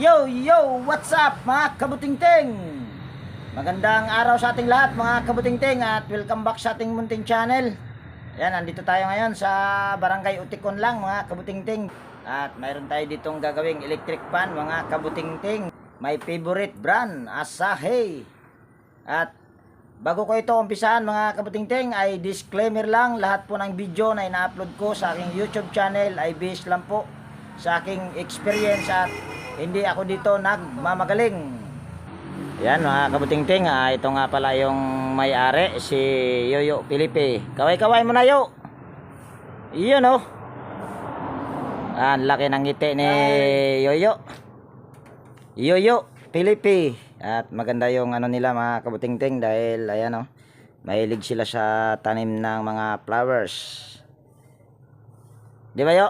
Yo, yo, what's up mga kabutingting? Magandang araw sa ating lahat mga kabutingting at welcome back sa ating munting channel. Yan, nandito tayo ngayon sa Barangay Utikon lang mga kabutingting. At mayroon tayo ditong gagawing electric fan mga kabutingting. My favorite brand, Asahi. At bago ko ito umpisahan mga kabutingting ay disclaimer lang, lahat po ng video na ina-upload ko sa aking YouTube channel ay based lang po sa aking experience at hindi ako dito nagmamagaling. Yan mga kabutingting, ito nga pala yung may-ari, si Yoyo Pilipi. Kaway-kaway mo na, Yo. Iyon oh. Laki ng ngiti ni Yoyo. Yoyo Pilipi. At maganda yung ano nila mga kabutingting dahil ayan oh, mahilig sila sa tanim ng mga flowers. Di ba, Yo?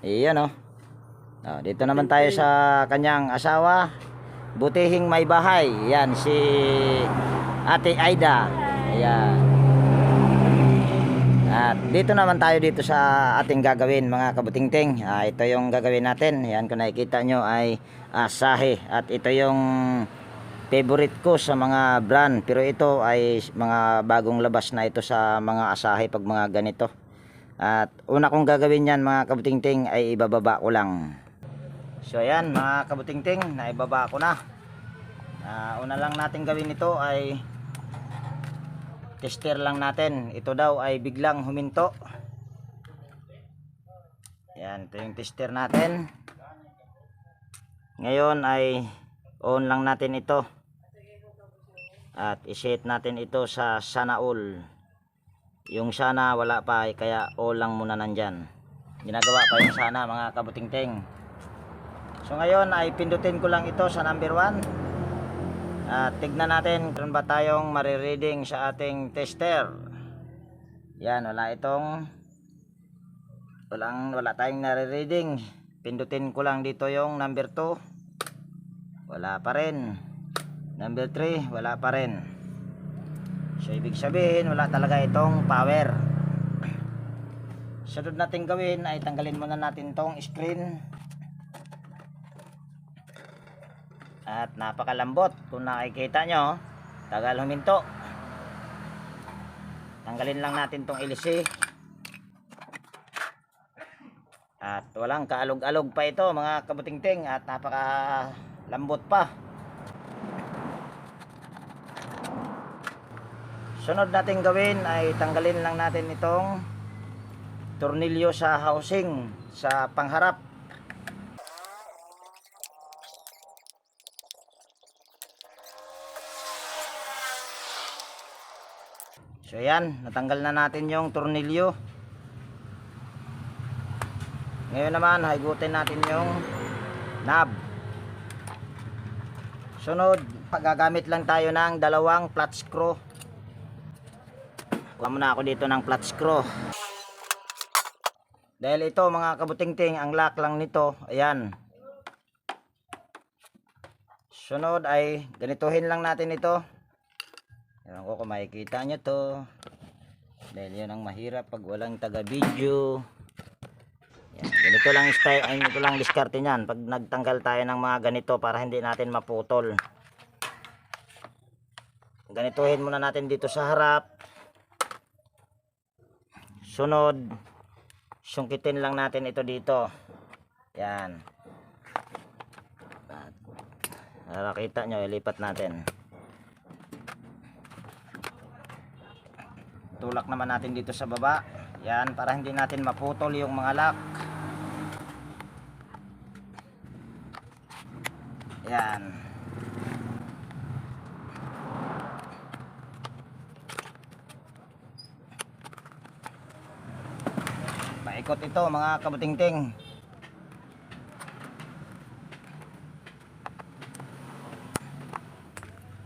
Iyon oh. Dito naman tayo sa kanyang asawa, butihing may bahay. Yan si Ate Aida. Ayan. At dito naman tayo dito sa ating gagawin mga kabutingting. Ito yung gagawin natin. Yan kung nakikita nyo ay Asahi. At ito yung favorite ko sa mga brand. Pero ito ay mga bagong labas na ito sa mga Asahi pag mga ganito. At una kong gagawin yan mga kabutingting ay ibababa ko lang. So ayan mga kabutingting, naibaba ko na. Una lang natin gawin ito ay tester lang natin. Ito daw ay biglang huminto. Yan, ito yung tester natin. Ngayon ay on lang natin ito. At iset natin ito sa sana all. Yung sana wala pa kaya all lang muna nandyan. Ginagawa pa yung sana mga kabutingting. So ngayon ay pindutin ko lang ito sa number 1. At tignan natin kung ba tayong marireading sa ating tester. Yan, wala tayong nare-reading. Pindutin ko lang dito yung number 2. Wala pa rin. Number 3, wala pa rin. So ibig sabihin wala talaga itong power. Sunod natin gawin ay tanggalin muna natin tong screen. At napakalambot. Kung nakikita nyo, tagal huminto. Tanggalin lang natin tong LC. At walang kaalog-alog pa ito mga kabutingting. At napakalambot pa. Sunod natin gawin ay tanggalin lang natin itong tornilyo sa housing sa pangharap. So yan, natanggal na natin yung tornilyo. Ngayon naman, higutin natin yung knob. Sunod, gagamit lang tayo ng dalawang flat screw. Kuha muna ako dito ng flat screw. Dahil ito mga kabutingting, ang lock lang nito, ayan. Sunod ay ganituhin lang natin ito. Ewan ko kung makikita nyo to. Dahil yun ang mahirap pag walang taga-video. Ganito lang style, ganito lang diskarte niyan. Pag nagtanggal tayo ng mga ganito para hindi natin maputol. Ganituhin muna natin dito sa harap. Sunod, sungkitin lang natin ito dito. Yan. Para kita nyo, ilipat natin. Tulak naman natin dito sa baba. Yan, para hindi natin maputol yung mga lock. Yan. Paikot ito mga kabutingting.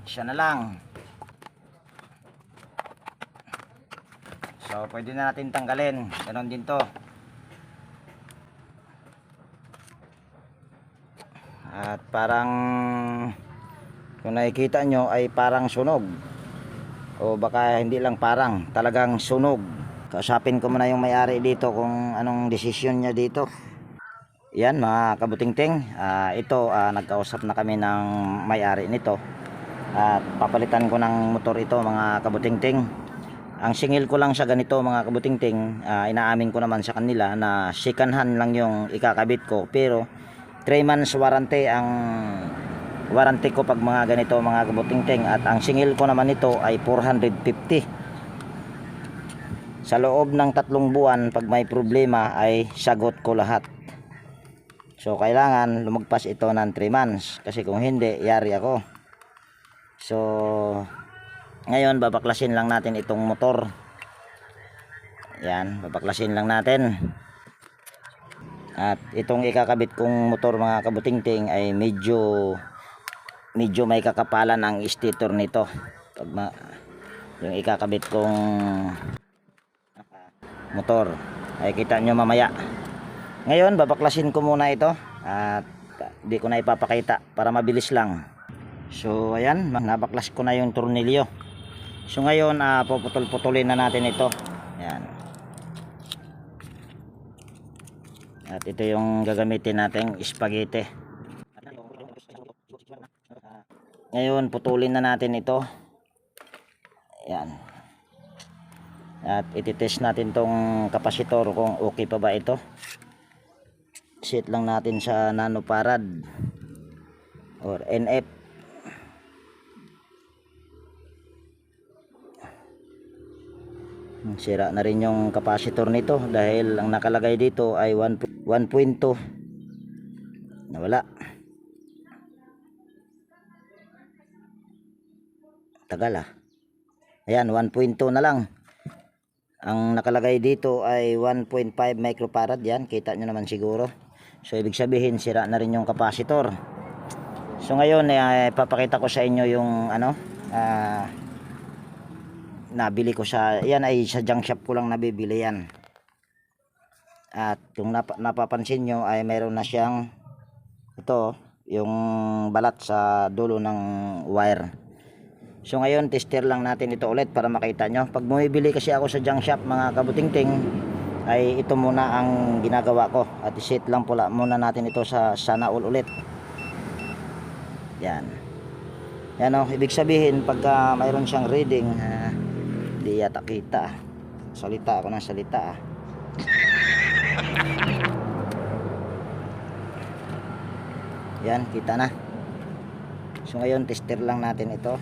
Siya na lang. So pwede na natin tanggalin. Ganon din to. At parang kung nakikita nyo ay parang sunog. O baka hindi lang parang, talagang sunog. Kausapin ko muna yung may-ari dito kung anong desisyon niya dito. Yan mga kabutingting, ito nagkausap na kami ng may-ari nito at papalitan ko ng motor ito mga kabutingting. Ang singil ko lang sa ganito mga kabutingting, inaamin ko naman sa kanila na second hand lang yung ikakabit ko, pero 3 months warranty ang warranty ko pag mga ganito mga kabutingting, at ang singil ko naman ito ay 450. Sa loob ng 3 buwan pag may problema ay sagot ko lahat. So kailangan lumagpas ito ng 3 months, kasi kung hindi yari ako. So ngayon babaklasin lang natin itong motor. Yan, babaklasin lang natin. At itong ikakabit kong motor mga kabutingting ay medyo may kakapalan ang stator nito. Pag yung ikakabit kong motor ay kita nyo mamaya. Ngayon babaklasin ko muna ito at di ko na ipapakita para mabilis lang. So ayan, nabaklas ko na yung tornilyo. So ngayon puputol-putulin na natin ito. Ayan. At ito yung gagamitin nating spaghetti. Ngayon putulin na natin ito. Ayan. At ititest natin tong kapasitor kung okay pa ba ito. Set lang natin sa nanofarad or NF. Sira na rin yung kapasitor nito dahil ang nakalagay dito ay 1.2. Nawala. Tagal Ayan, 1.2 na lang. Ang nakalagay dito ay 1.5 microfarad. Yan, kita nyo naman siguro. So ibig sabihin sira na rin yung kapasitor. So ngayon papakita ko sa inyo yung nabili ko yan ay sa junk shop ko lang nabibili yan. At kung napapansin nyo ay mayroon na siyang ito, yung balat sa dulo ng wire. So ngayon tester lang natin ito ulit para makita nyo. Pag bumibili kasi ako sa junk shop mga kabutingting, ay ito muna ang ginagawa ko. At iset lang pula muna natin ito sa sana all ulit. Yan. Yan ibig sabihin pagka mayroon siyang reading, di yata kita. Salita ako ng salita Yan, kita na. So ngayon tester lang natin ito.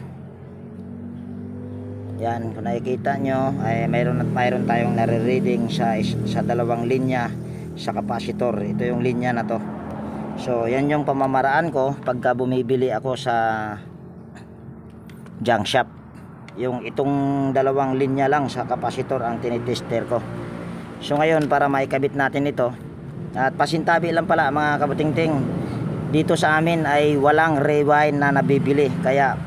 Yan, kung nakikita nyo ay mayroon tayong nare-reading sa dalawang linya sa kapasitor. Ito yung linya na to. So yan yung pamamaraan ko pagka bumibili ako sa junk shop. Yung itong dalawang linya lang sa kapasitor ang tinitester ko. So ngayon para maikabit natin ito, at pasintabi lang pala mga kabutingting, dito sa amin ay walang rewind na nabibili, kaya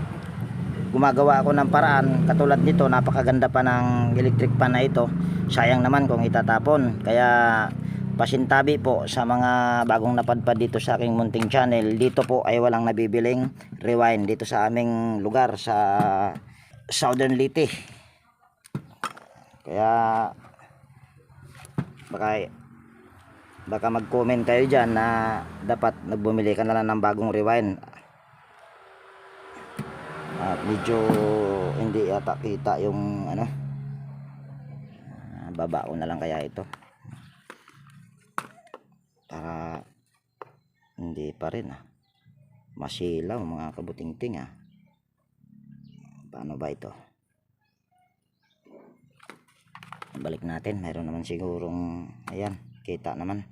gumagawa ako ng paraan katulad nito. Napakaganda pa ng electric pan na ito, sayang naman kung itatapon. Kaya pasintabi po sa mga bagong napadpad dito sa aking munting channel, dito po ay walang nabibiling rewind dito sa aming lugar sa Southern Leyte. Kaya baka mag-comment kayo dyan na dapat nagbumili ka na lang ng bagong rewind. At medyo hindi yata kita yung baba ko na lang kaya ito para hindi pa rin masilaw mga kabutingting. Paano ba ito? Balik natin, mayroon naman sigurong ayan, kita naman.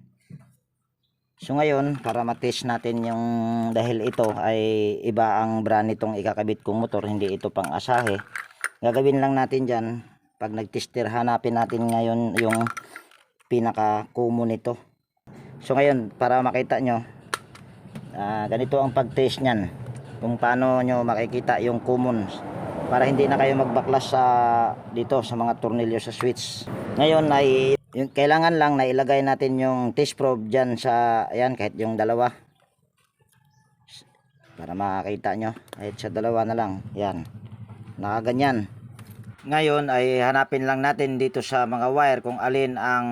So ngayon para matest natin yung, dahil ito ay iba ang brand nitong ikakabit kong motor, hindi ito pang asahe, gagawin lang natin dyan pag nagtester, hanapin natin ngayon yung pinaka common nito. So ngayon para makita nyo, ganito ang pag test nyan, kung paano nyo makikita yung common, para hindi na kayo magbaklas dito sa mga tornilyo sa switch. Ngayon ay yung kailangan lang na ilagay natin yung test probe dyan sa, ayan, kahit yung dalawa para makakita nyo, kahit sa dalawa na lang, yan, nakaganyan. Ngayon ay hanapin lang natin dito sa mga wire kung alin ang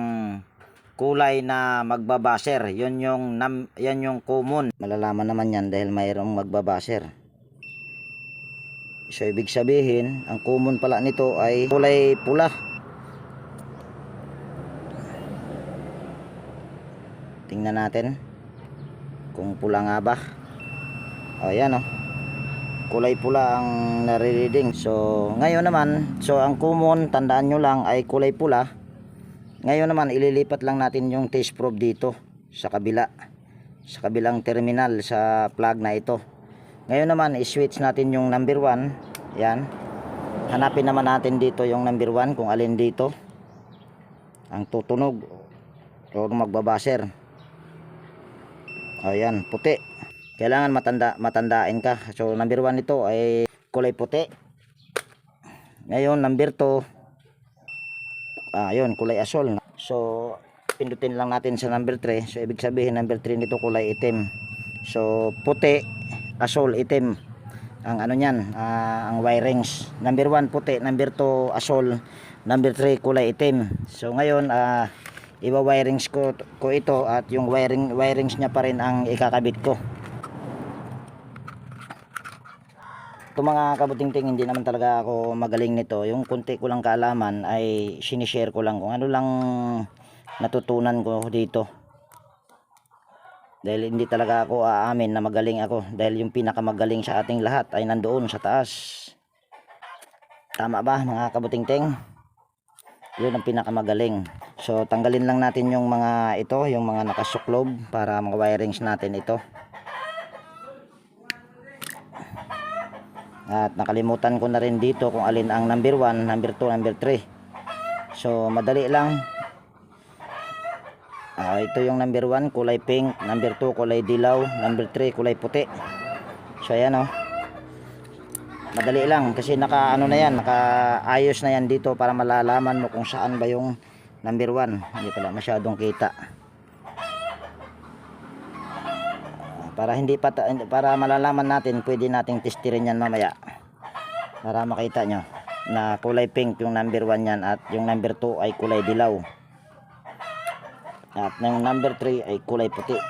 kulay na magbabaser. Yan yung common. Malalaman naman yan dahil mayroong magbabaser. So ibig sabihin, ang common pala nito ay kulay pula. Tingnan natin kung pula nga ba. Ayan oh. Kulay pula ang nare-reading. So ngayon naman, ang common, tandaan nyo lang, ay kulay pula. Ngayon naman ililipat lang natin yung test probe dito sa kabilang terminal sa plug na ito. Ngayon naman i-switch natin yung number 1. Yan. Hanapin naman natin dito yung number 1 kung alin dito ang tutunog o magbabaser. Ayan, puti. Kailangan matandaan ka. So number 1 ito ay kulay puti. Ngayon number 2 ayun, kulay asol. So pindutin lang natin sa number 3. So ibig sabihin number 3 nito kulay itim. So puti, asol, itim ang ano niyan, ang wirings. Number 1 puti, number 2 asol, number 3 kulay itim. So ngayon iwa-wirings ko ito at yung wirings niya pa rin ang ikakabit ko. Ito mga kabutingting, hindi naman talaga ako magaling nito. Yung kunti ko lang kaalaman ay sinishare ko lang kung ano lang natutunan ko dito. Dahil hindi talaga ako aamin na magaling ako. Dahil yung pinakamagaling sa ating lahat ay nandoon sa taas. Tama ba mga kabutingting? Yun ang pinakamagaling. So tanggalin lang natin yung mga ito, yung mga nakasuklob para mga wirings natin ito. At nakalimutan ko na rin dito kung alin ang number 1, number 2, number 3. So madali lang. Ito yung number 1 kulay pink, number 2 kulay dilaw, number 3 kulay puti. So ayan oh. Madali lang kasi nakaayos na yan dito para malalaman mo kung saan ba yung number 1. Hindi pala masyadong kita. Para malalaman natin, pwede nating testirin yan mamaya. Para makita nyo na kulay pink yung number 1 yan at yung number 2 ay kulay dilaw. At yung number 3 ay kulay puti.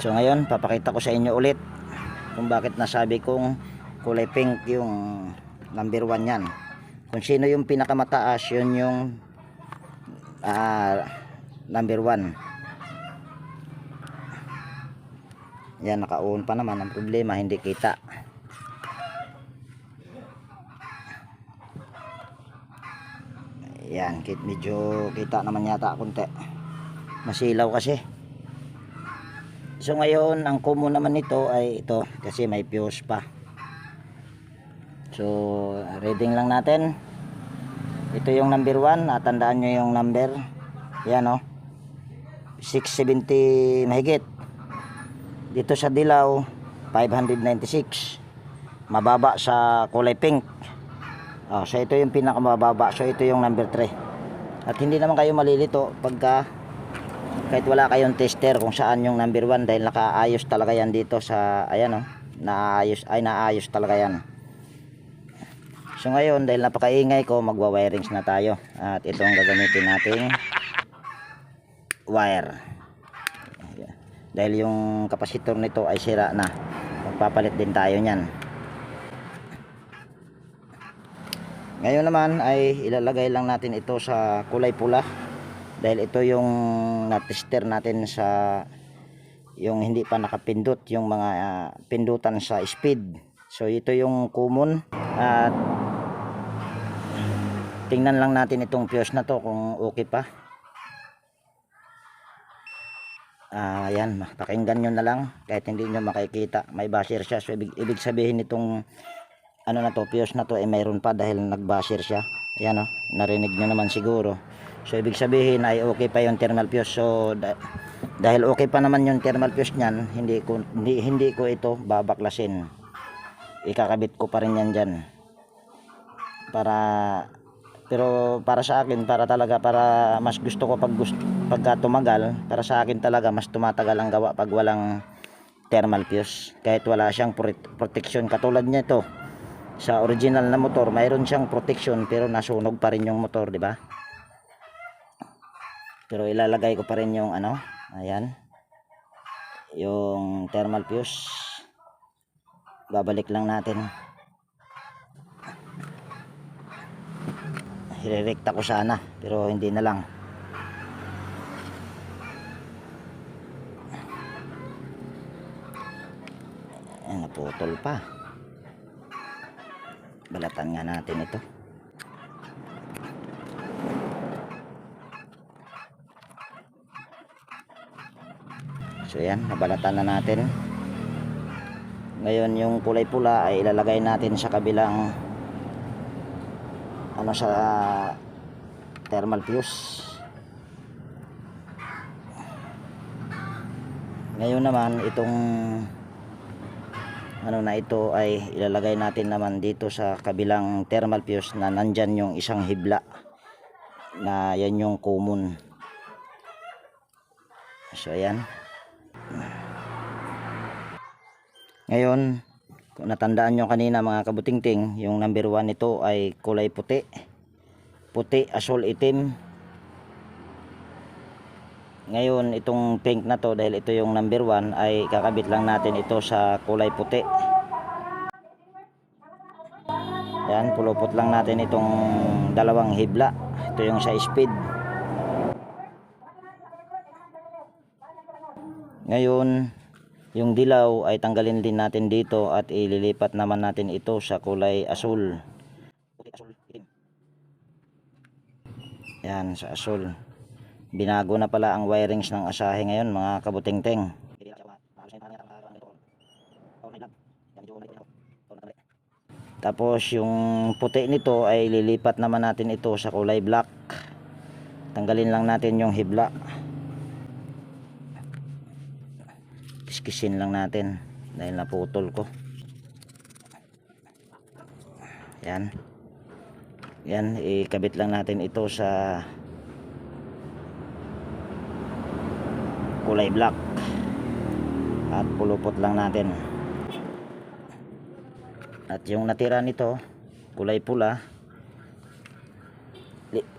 So ngayon, papakita ko sa inyo ulit kung bakit nasabi kong kulay pink yung number 1 yan. Kung sino yung pinakamataas, yun yung number 1. Yan, naka-on pa naman. Ang problema, hindi kita. Yan, medyo kita naman yata konti. Masilaw kasi. So ngayon, ang common naman nito ay ito kasi may fuse pa. So reading lang natin. Ito yung number 1, tandaan nyo yung number. Yan o, 670 mahigit. Dito sa dilaw 596. Mababa sa kulay pink. So ito yung pinakamababa. So ito yung number 3. At hindi naman kayo malilito pagka kahit wala kayong tester kung saan yung number 1 dahil nakaayos talaga yan dito sa ayan o, naayos talaga yan. So ngayon, dahil napakaingay ko, magwa-wirings na tayo. At ito ang gagamitin nating wire. Dahil yung kapasitor nito ay sira na. Magpapalit din tayo niyan. Ngayon naman ay ilalagay lang natin ito sa kulay pula. Dahil ito yung na-tester natin sa yung hindi pa nakapindot, yung mga pindutan sa speed. So ito yung common. At tingnan lang natin itong fuse na to kung okay pa. Ayan, pakinggan nyo na lang kahit hindi nyo makikita. May basher siya. So ibig sabihin itong ano na to, fuse na to ay mayroon pa dahil nagbasher siya. Ayan o, narinig nyo naman siguro. So ibig sabihin ay okay pa yung thermal fuse. So dahil okay pa naman yung thermal fuse nyan, hindi ko ito babaklasin. Ikakabit ko pa rin yan dyan. Pero para sa akin, para mas gusto ko pagka tumagal, para sa akin talaga mas tumatagal ang gawa pag walang thermal fuse. Kahit wala siyang protection katulad nito. Sa original na motor, mayroon siyang protection pero nasunog pa rin yung motor, di ba? Pero ilalagay ko pa rin yung ano, ayan, yung thermal fuse. Babalik lang natin. Hirerekta ko sana pero hindi na lang. Ayan, naputol pa. Balatan nga natin ito. So yan, nabalatan na natin. Ngayon yung kulay pula ay ilalagay natin sa kabilang ano, sa thermal fuse. Ngayon naman itong ano na ito ay ilalagay natin naman dito sa kabilang thermal fuse na nandyan yung isang hibla na yan yung common. So ayan. Ngayon, kung natandaan nyo kanina mga kabutingting, yung number 1 nito ay kulay puti. Puti, asul, itim. Ngayon, itong pink na to, dahil ito yung number 1, ay kakabit lang natin ito sa kulay puti. Yan, pulupot lang natin itong dalawang hibla. Ito yung sa speed. Ngayon, yung dilaw ay tanggalin din natin dito at ililipat naman natin ito sa kulay asul. Yan, sa asul. Binago na pala ang wirings ng asahe ngayon mga kabutingting. Tapos yung puti nito ay lilipat naman natin ito sa kulay black. Tanggalin lang natin yung hibla. Kiskisin lang natin dahil naputol ko. Yan. Yan, ikabit lang natin ito sa kulay black at pulupot lang natin. At yung natira nito kulay pula,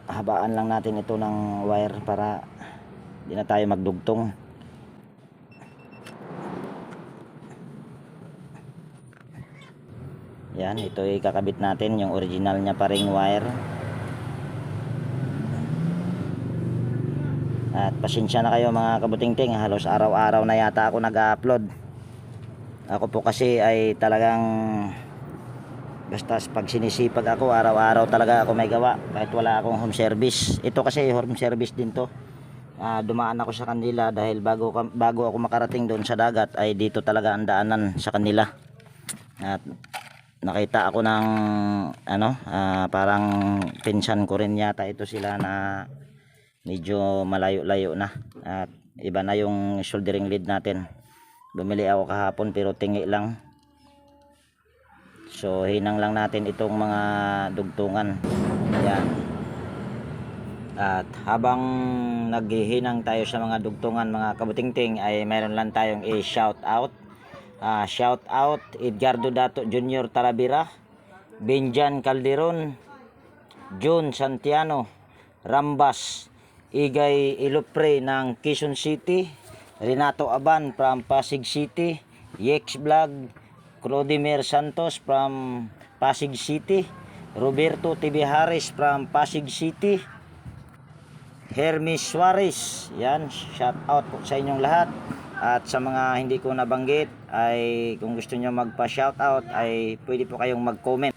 habaan lang natin ito ng wire para hindi na tayo magdugtong. Yan, ito ikakabit natin yung original niya pa ring wire. At pasensya na kayo mga kabutingting, halos araw-araw na yata ako nag-upload. Ako po kasi ay talagang basta pag sinisipag ako, araw-araw talaga ako may gawa kahit wala akong home service. Ito kasi home service din to. Dumaan ako sa kanila dahil bago ako makarating doon sa dagat ay dito talaga ang daanan sa kanila. At nakita ako ng ano, parang pinsan ko rin yata ito sila na medyo malayo-layo na at iba na yung soldering lead natin. Bumili ako kahapon pero tingi lang. So hinang lang natin itong mga dugtungan. Yan. At habang naghihinang tayo sa mga dugtungan mga kabutingting ay mayroon lang tayong i-shout out. Shout out Edgardo Dato Jr. Talavera, Benjan Calderon, John Santiano, Rambas, Igay Ilupre ng Quezon City, Renato Aban from Pasig City, Yex Vlog, Clodimir Santos from Pasig City, Roberto TV Harris from Pasig City, Hermes Suarez. Yan, shout out po sa inyong lahat. At sa mga hindi ko nabanggit ay kung gusto nyo magpa shout out ay pwede po kayong mag comment.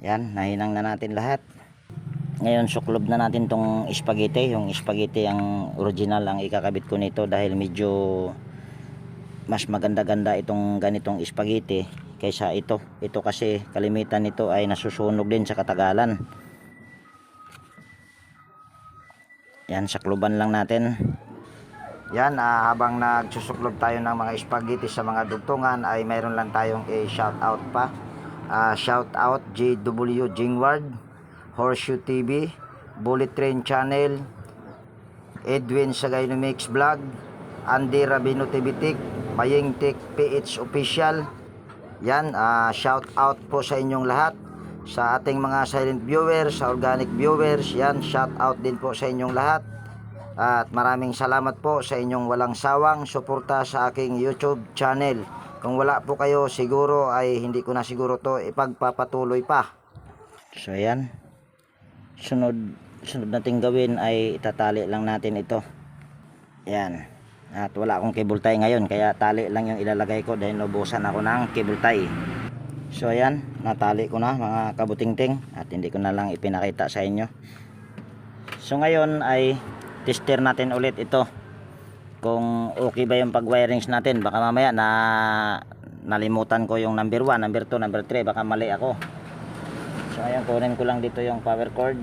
Yan, nahinang na natin lahat. Ngayon suklob na natin tong spaghetti. Yung spaghetti ang original ang ikakabit ko nito dahil medyo mas maganda-ganda itong ganitong spaghetti kaysa ito. Ito kasi kalimitan nito ay nasusunog din sa katagalan. Yan, sakluban lang natin. Yan, habang nagsusuklob tayo ng mga spaghetti sa mga dugtungan ay mayroon lang tayong i-shout out pa. Shout out JW Jingward, Horseshoe TV, Bullet Train Channel, Edwin Sagaynomix Vlog, Andy Rabino TVTik, Paying Tech PH Official, Yan, shout out po sa inyong lahat, sa ating mga silent viewers, sa organic viewers. Yan, shout out din po sa inyong lahat. At maraming salamat po sa inyong walang sawang suporta sa aking YouTube channel. Kung wala po kayo, siguro ay hindi ko na siguro to ipagpapatuloy pa. So yan, sunod nating gawin ay itatali lang natin ito. Yan, at wala akong cable tie ngayon, kaya tali lang yung ilalagay ko dahil naubusan ako ng cable tie. So ayan, natali ko na mga kabutingting, at hindi ko na lang ipinakita sa inyo. So ngayon ay tester natin ulit ito kung okay ba yung pag-wirings natin. Baka mamaya na nalimutan ko yung number 1, number 2, number 3, baka mali ako. So ayan, kunin ko lang dito yung power cord.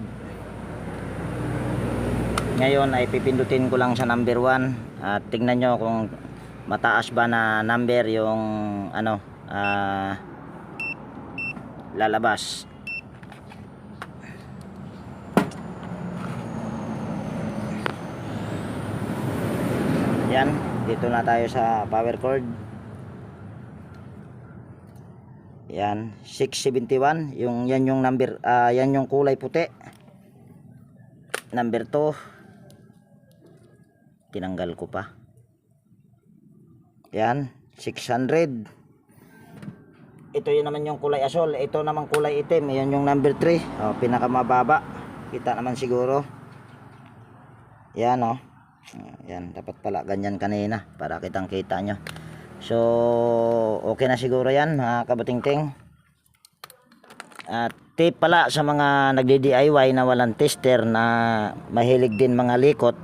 Ngayon ay pipindutin ko lang sa number 1 at tingnan nyo kung mataas ba na number yung ano, lalabas. Yan, dito na tayo sa power cord. Yan, 671, yan yung number, yan yung kulay puti. Number 2, tinanggal ko pa. Yan, 600. Ito yun naman yung kulay asol, ito naman kulay itim, yan yung number 3. Pinakamababa, kita naman siguro. Yan yan, dapat pala ganyan kanina para kitang kita nyo. So okay na siguro yan mga kabutingting. At tip pala sa mga nagdi-DIY na walang tester, na mahilig din mga likot,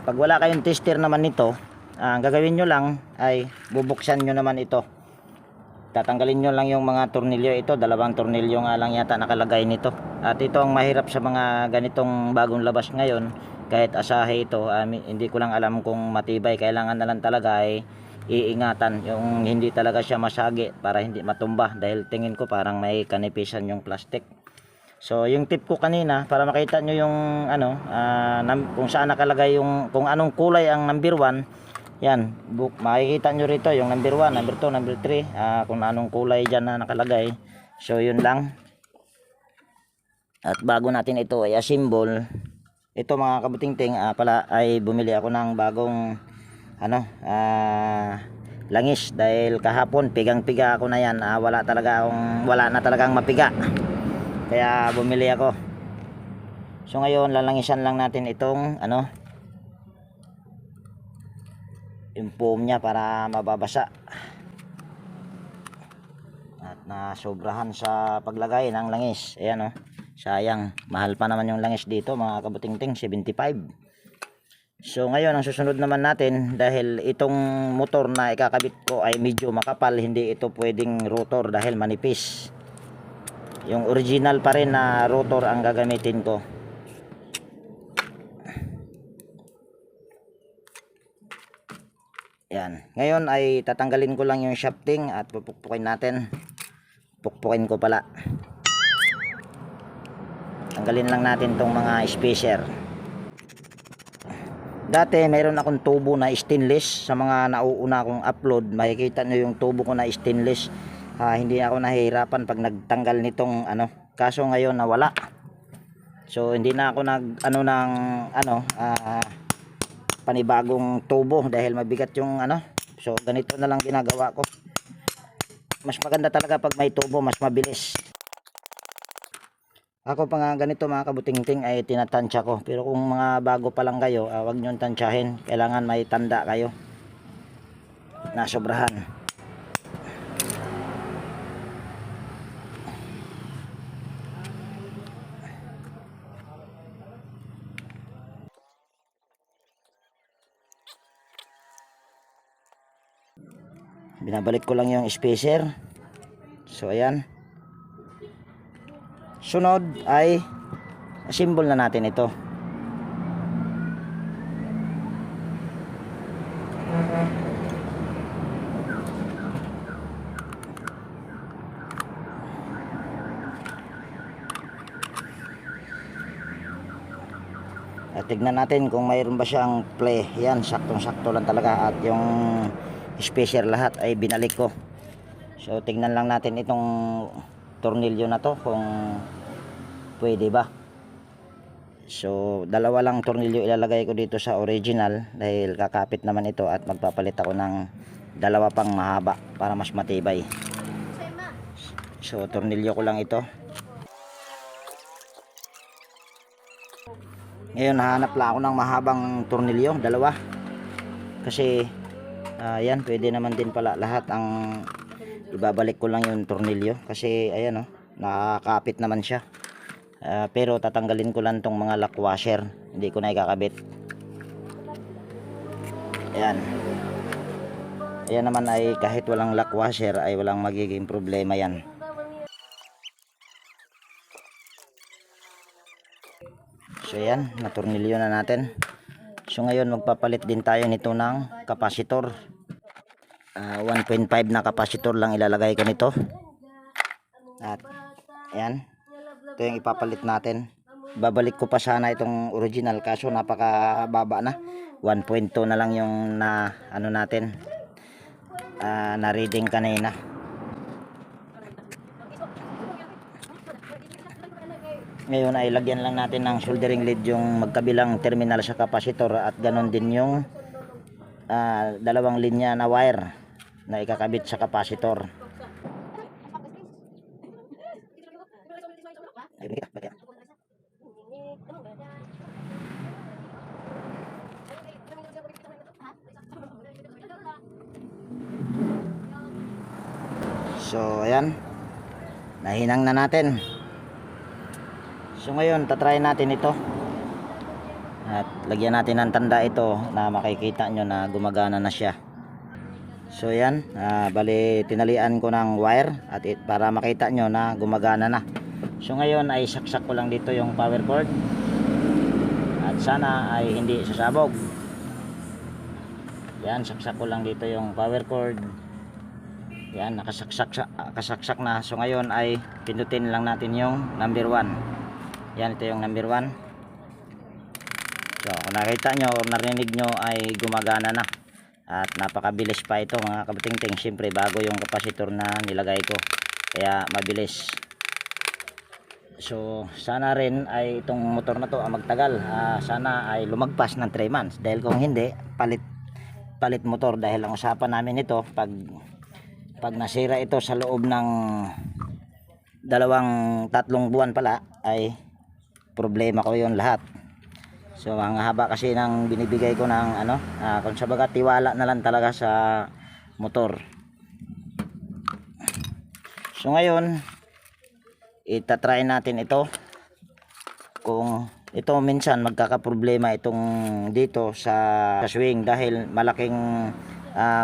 pag wala kayong tester naman nito, ang gagawin nyo lang ay bubuksan nyo naman ito. Tatanggalin nyo lang yung mga tornilyo. Ito, 2 tornilyo nga lang yata nakalagay nito. At ito ang mahirap sa mga ganitong bagong labas ngayon. Kahit asahe ito, hindi ko lang alam kung matibay. Kailangan na lang talaga ay iingatan yung hindi talaga siya masagi para hindi matumba. Dahil tingin ko parang may kanipisan yung plastic. So yung tip ko kanina, para makita nyo yung kung saan nakalagay yung, kung anong kulay ang number 1. Yan, makikita nyo rito yung number 1, number 2, number 3, kung anong kulay dyan na nakalagay. So yun lang. At bago natin ito ay assemble, ito mga kabutingting, pala ay bumili ako ng bagong langis, dahil kahapon pigang-piga ako na yan. Wala na talagang mapiga, kaya bumili ako. So ngayon lalangisan lang natin itong yung foam niya para mababasa, at nasobrahan sa paglagay ng langis. Ayan sayang, mahal pa naman yung langis dito mga kabutingting, 75. So ngayon ang susunod naman natin, dahil itong motor na ikakabit ko ay medyo makapal, hindi ito pwedeng rotor dahil manipis. Yung original pa rin na rotor ang gagamitin ko. Yan. Ngayon ay tatanggalin ko lang yung shafting at pupukpukin natin. Pukpukin ko pala. Tanggalin lang natin tong mga spacer. Dati mayroon akong tubo na stainless. Sa mga nauuna kong upload, makikita nyo yung tubo ko na stainless. Hindi ako nahihirapan pag nagtanggal nitong kaso ngayon nawala. So hindi na ako panibagong tubo dahil mabigat yung so ganito na lang ginagawa ko. Mas maganda talaga pag may tubo, mas mabilis. Ako pa nga ganito mga kabutingting ay tinatansya ko, pero kung mga bago pa lang kayo, wag nyo tansyahin. Kailangan may tanda kayo na sobrahan. Binabalik ko lang yung spacer. So ayan, sunod ay assemble na natin ito. At tignan natin kung mayroon ba siyang play. Yan, saktong sakto lang talaga. At yung spacer lahat ay binalik ko. So tingnan lang natin itong tornilyo na to kung pwede ba. So dalawa lang tornilyo ilalagay ko dito sa original dahil kakapit naman ito at magpapalit ako ng dalawa pang mahaba para mas matibay. So tornilyo ko lang ito. Ngayon hahanap lang ako ng mahabang tornilyo, dalawa. Kasi yan, pwede naman din pala lahat. Ang ibabalik ko lang yung tornilyo kasi ayan oh, nakakapit naman siya. Pero tatanggalin ko lang tong mga lock washer, hindi ko na ikakabit. Ayan. Ayan naman ay kahit walang lock washer ay walang magiging problema yan. So ayan, natornilyo na natin. So ngayon magpapalit din tayo nito ng kapasitor. 1.5 na kapasitor lang ilalagay ko nito. At ayan, ito yung ipapalit natin. Babalik ko pa sana itong original kaso napakababa na. 1.2 na lang yung na ano natin, na reading kanina. Ngayon ay lagyan lang natin ng soldering lead yung magkabilang terminal sa kapasitor at ganon din yung dalawang linya na wire na ikakabit sa kapasitor. So ayan, nahinang na natin. So ngayon tatry natin ito at lagyan natin ng tanda ito na makikita nyo na gumagana na siya. So yan, bali tinalian ko ng wire at para makita nyo na gumagana na. So ngayon ay saksak ko lang dito yung power cord at sana ay hindi sasabog. Yan, saksak ko lang dito yung power cord. Yan, nakasaksak na. So ngayon ay pindutin lang natin yung number 1. Yan, ito yung number 1. So kung nakita nyo o narinig nyo ay gumagana na. At napakabilis pa ito mga kabutingting. Siyempre bago yung kapasitor na nilagay ko, kaya mabilis. So sana rin ay itong motor na to magtagal. Sana ay lumagpas ng 3 months. Dahil kung hindi, palit motor. Dahil ang usapan namin ito, pag nasira ito sa loob ng 2-3 buwan pala, ay problema ko yon lahat. So ang haba kasi ng binibigay ko ng kung sa baga tiwala na lang talaga sa motor. So ngayon itatry natin ito kung ito minsan magkakaproblema itong dito sa swing dahil malaking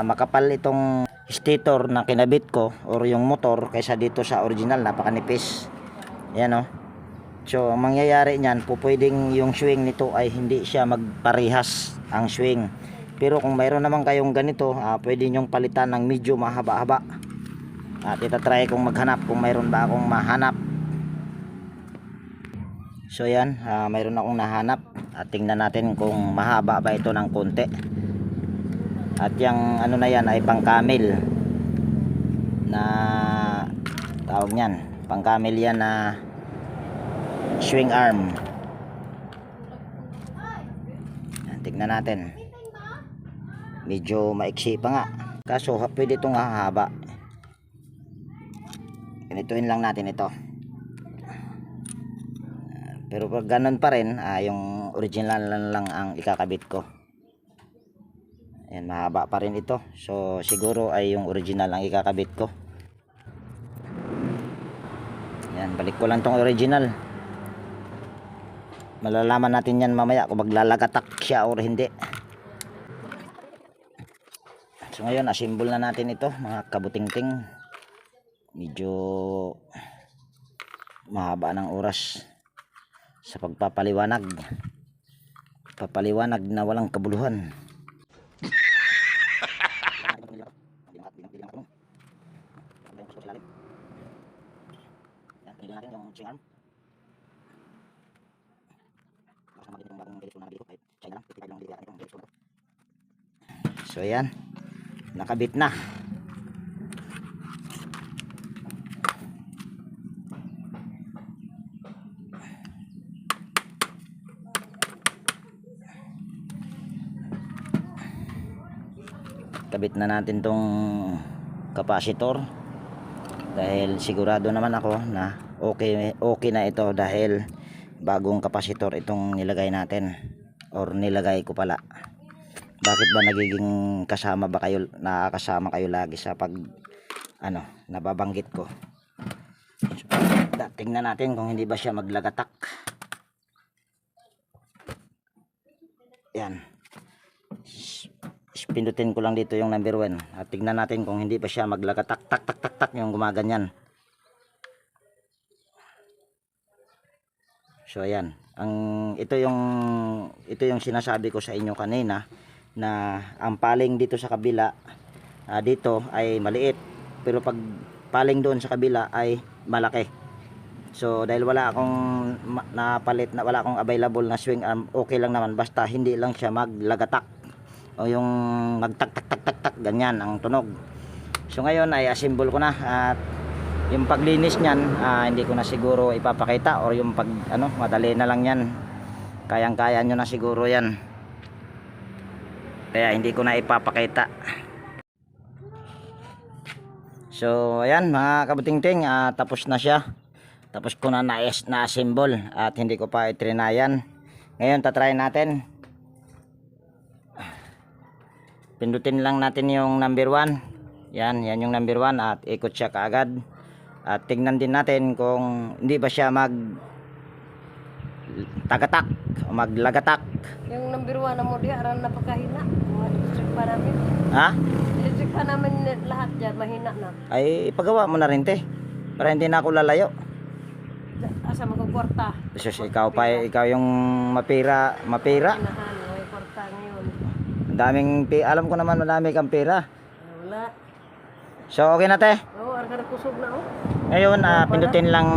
makapal itong stator na kinabit ko or yung motor kaysa dito sa original, napakanipis. Yan oh. So ang mangyayari niyan, pwedeng yung swing nito ay hindi siya magparehas ang swing. Pero kung mayroon naman kayong ganito, pwede nyong palitan ng medyo mahaba-haba. At itatry kong maghanap kung mayroon ba akong mahanap. So yan, mayroon akong nahanap. At tingnan natin kung mahaba ba ito ng konti. At yung na yan ay pang-camel na tawag niyan. Pang-camel yan na swing arm. Tignan natin, medyo maiksi pa nga kaso pwede itong hahaba. Ganituin lang natin ito. Pero pag ganun pa rin, yung original lang ang ikakabit ko. Ayan, mahaba pa rin ito. So siguro ay yung original ang ikakabit ko. Ayan, balik ko lang tong original. Malalaman natin yan mamaya kung maglalagatak siya or hindi. So ngayon assemble na natin ito mga kabutingting. Medyo mahaba ng oras sa pagpapaliwanag na walang kabuluhan. So yan, nakabit na. ikabit na natin tong capacitor dahil sigurado naman ako na okay na ito dahil bagong capacitor itong nilagay natin or nilagay ko pala. Bakit ba nagiging nakakasama kayo lagi sa pag nababanggit ko? Tingnan natin kung hindi ba siya maglagatak. Yan, pindutin ko lang dito yung number 1 at tignan natin kung hindi pa siya maglagatak tak tak tak tak yung gumaganyan. So ayan, ito yung sinasabi ko sa inyo kanina na ang paling dito sa kabila dito ay maliit, pero pag paling doon sa kabila ay malaki. So dahil wala akong napalit na wala akong available na swing arm, okay lang naman basta hindi lang siya maglagatak o yung magtak tak tak tak tak ganyan ang tunog. So ngayon ay assemble ko na at yung paglinis niyan hindi ko na siguro ipapakita or yung pag madali na lang yan, kayang-kaya nyo na siguro yan, kaya hindi ko na ipapakita. So ayan mga kabutingting, tapos na siya, tapos ko na na-assemble at hindi ko pa itrinayan. Ngayon tatry natin, pindutin lang natin yung number 1. Yan yung number 1 at ikot siya kaagad. At tingnan din natin kung hindi ba siya tagatak o maglagatak. Yung number 1 na mo diya, aran na pagkahina. Electric pa namin. Ha? Electric pa namin lahat dyan, mahina na. Ay ipagawa mo na rin te, para hindi na ako lalayo. Asa magkukwarta. Jesus, ikaw yung mapira. Inahan, may kwarta ngayon. Alam ko naman madami kang pera. Wala. So okay na te. Oo, argar kusog na oh. Ngayon pindutin lang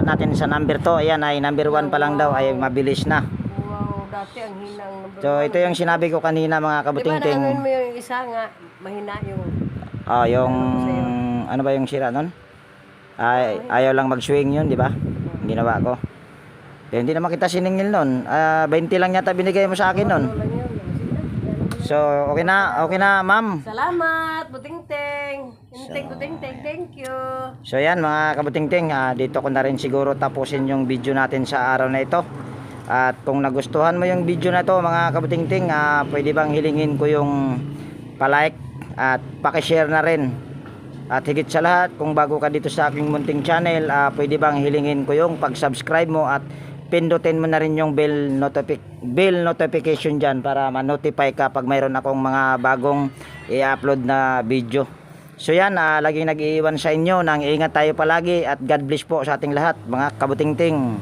natin sa number 2. Ayan ay number 1 pa lang daw, ay mabilis na. Wow, dati ang hinang number 1. So ito yung sinabi ko kanina mga kabutingting. Diba mo yung isa nga, mahina yung... Yung ano ba yung sira nun? Ayaw lang mag-swing yun, di ba? Ginawa ko. Kaya hindi naman kita siningil nun. 20 lang yata binigay mo sa akin nun. So okay na ma'am. Salamat, Butingting. Butingting, thank you. So yan mga kabutingting, dito ko na rin siguro tapusin yung video natin sa araw na ito. At kung nagustuhan mo yung video na to mga kabutingting, pwede bang hilingin ko yung palike at pakishare na rin. At higit sa lahat, kung bago ka dito sa aking munting channel, pwede bang hilingin ko yung pag-subscribe mo at pindutin mo na rin yung bell notification dyan para ma-notify ka pag mayroon akong mga bagong i-upload na video. So yan, laging nag-iiwan sa inyo ng ingat tayo palagi at God bless po sa ating lahat mga kabutingting.